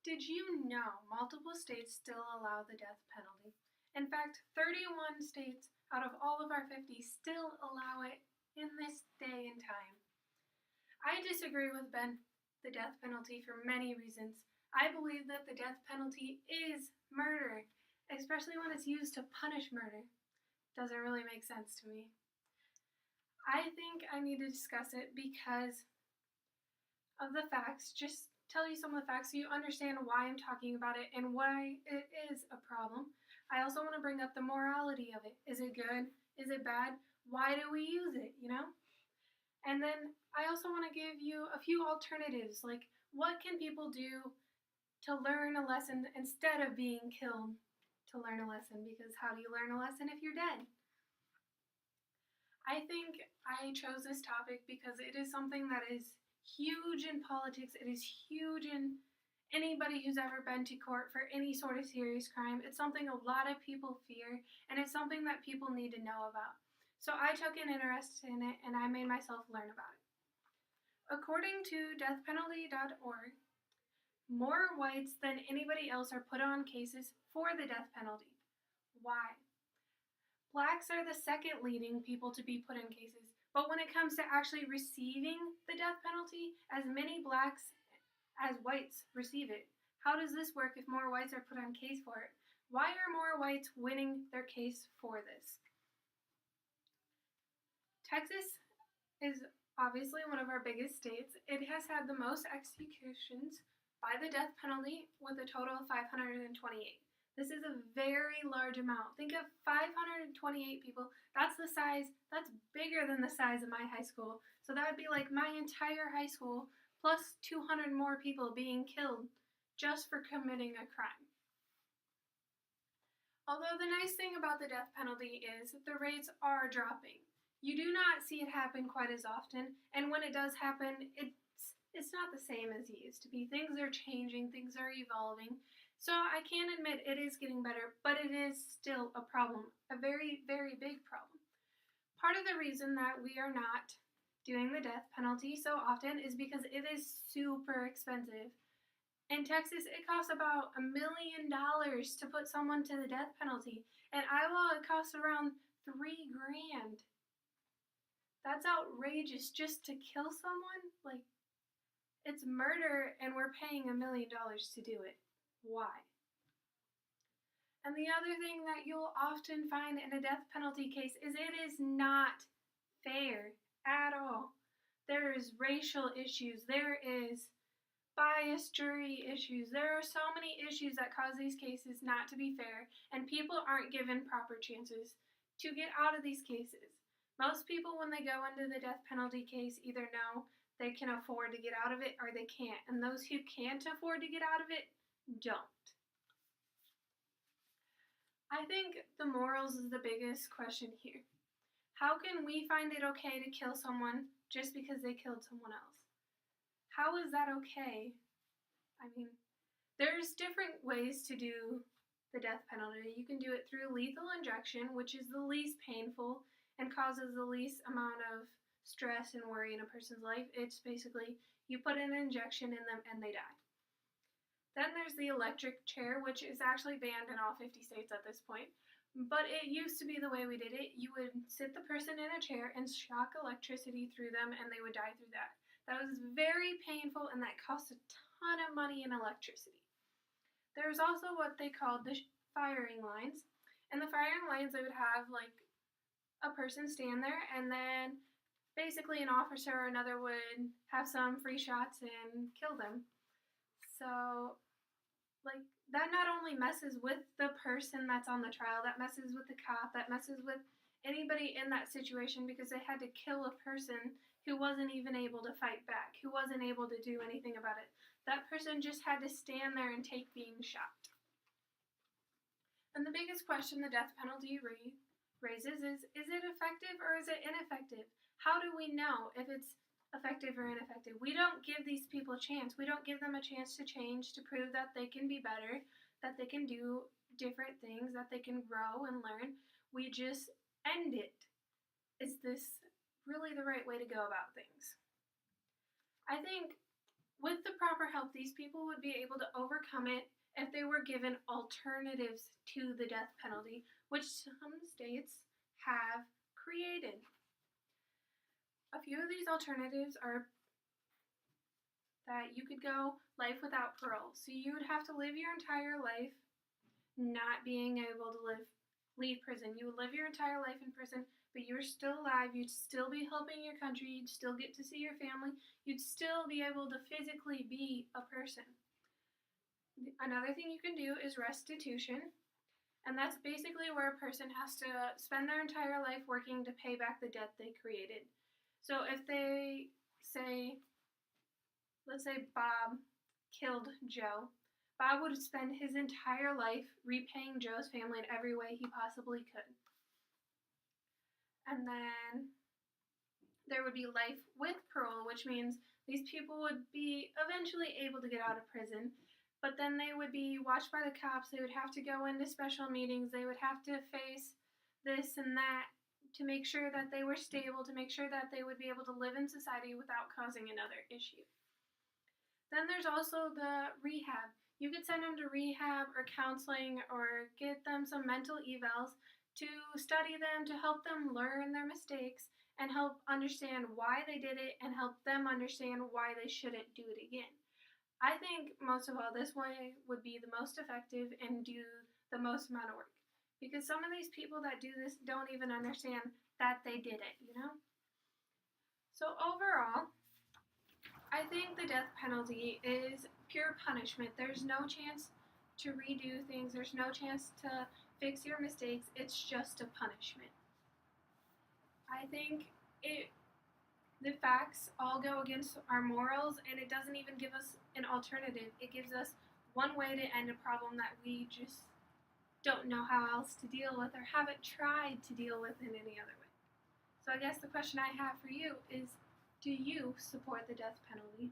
Did you know multiple states still allow the death penalty? In fact, 31 states out of all of our 50 still allow it in this day and time. I disagree with the death penalty for many reasons. I believe that the death penalty is murder, especially when it's used to punish murder. Doesn't really make sense to me. I think I need to discuss it because of the facts. Just tell you some of the facts so you understand why I'm talking about it and why it is a problem. I also want to bring up the morality of it. Is it good? Is it bad? Why do we use it, And then I also want to give you a few alternatives, like what can people do to learn a lesson instead of being killed to learn a lesson, because how do you learn a lesson if you're dead? I think I chose this topic because it is something that is huge in politics. It is huge in anybody who's ever been to court for any sort of serious crime. It's something a lot of people fear, and it's something that people need to know about. So I took an interest in it, and I made myself learn about it. According to deathpenalty.org, more whites than anybody else are put on cases for the death penalty. Why? Blacks are the second leading people to be put in cases, but when it comes to actually receiving the death penalty, as many blacks as whites receive it. How does this work if more whites are put on case for it? Why are more whites winning their case for this? Texas is obviously one of our biggest states. It has had the most executions by the death penalty, with a total of 528. This is a very large amount. Think of 528 people. That's bigger than the size of my high school. So that would be like my entire high school plus 200 more people being killed just for committing a crime. Although the nice thing about the death penalty is the rates are dropping. You do not see it happen quite as often, and when it does happen, it's not the same as it used to be. Things are changing, things are evolving. So I can admit it is getting better, but it is still a problem, a very, very big problem. Part of the reason that we are not doing the death penalty so often is because it is super expensive. In Texas, it costs about $1 million to put someone to the death penalty. In Iowa, it costs around $3,000. That's outrageous just to kill someone. Like, it's murder and we're paying $1 million to do it. Why? And the other thing that you'll often find in a death penalty case is it is not fair at all. There is racial issues. There is biased jury issues. There are so many issues that cause these cases not to be fair, and people aren't given proper chances to get out of these cases. Most people, when they go into the death penalty case, either know they can afford to get out of it or they can't. And those who can't afford to get out of it don't. I think the morals is the biggest question here. How can we find it okay to kill someone just because they killed someone else? How is that okay? I mean, there's different ways to do the death penalty. You can do it through lethal injection, which is the least painful and causes the least amount of stress and worry in a person's life. It's basically you put an injection in them and they die. Then there's the electric chair, which is actually banned in all 50 states at this point. But it used to be the way we did it. You would sit the person in a chair and shock electricity through them and they would die through that. That was very painful and that cost a ton of money in electricity. There's also what they called the firing lines. And the firing lines, they would have like a person stand there, and then basically an officer or another would have some free shots and kill them. So, like, that not only messes with the person that's on the trial, that messes with the cop, that messes with anybody in that situation, because they had to kill a person who wasn't even able to fight back, who wasn't able to do anything about it. That person just had to stand there and take being shot. And the biggest question the death penalty raises is it effective or is it ineffective? How do we know if it's effective or ineffective? We don't give these people a chance. We don't give them a chance to change, to prove that they can be better, that they can do different things, that they can grow and learn. We just end it. Is this really the right way to go about things? I think With the proper help, these people would be able to overcome it if they were given alternatives to the death penalty, which some states have created. A few of these alternatives are that you could go life without parole. So you would have to live your entire life not being able to leave prison. You would live your entire life in prison, but you were still alive. You'd still be helping your country. You'd still get to see your family. You'd still be able to physically be a person. Another thing you can do is restitution, and that's basically where a person has to spend their entire life working to pay back the debt they created. So if they say, let's say Bob killed Joe, Bob would spend his entire life repaying Joe's family in every way he possibly could. And then there would be life with parole, which means these people would be eventually able to get out of prison, but then they would be watched by the cops. They would have to go into special meetings. They would have to face this and that to make sure that they were stable, to make sure that they would be able to live in society without causing another issue. Then there's also the rehab. You could send them to rehab or counseling or get them some mental evals to study them, to help them learn their mistakes and help understand why they did it and help them understand why they shouldn't do it again. I think most of all, this way would be the most effective and do the most amount of work. Because some of these people that do this don't even understand that they did it, you know? So overall, I think the death penalty is pure punishment. There's no chance to redo things. There's no chance to fix your mistakes. It's just a punishment. I think the facts all go against our morals, and it doesn't even give us an alternative. It gives us one way to end a problem that we just don't know how else to deal with or haven't tried to deal with in any other way. So I guess the question I have for you is, do you support the death penalty?